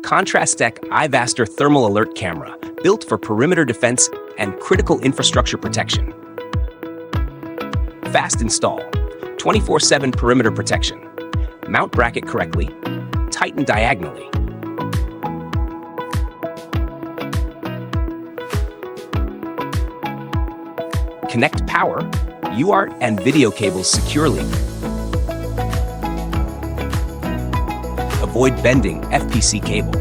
contrast-deck iVaster thermal alert camera, built for perimeter defense and critical infrastructure protection. Fast install, 24/7 perimeter protection. Mount bracket correctly, tighten diagonally. Connect power, UART, and video cables securely. Avoid bending FPC cable.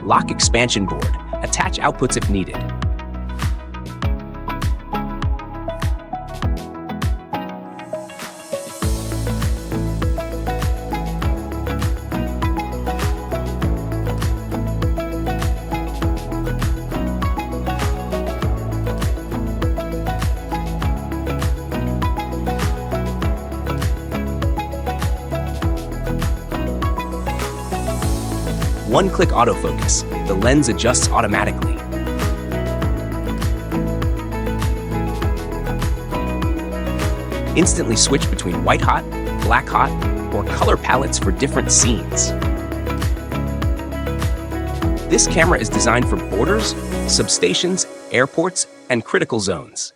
Lock expansion board. Attach outputs if needed. One-click autofocus. The lens adjusts automatically. Instantly switch between white hot, black hot, or color palettes for different scenes. This camera is designed for borders, substations, airports, and critical zones.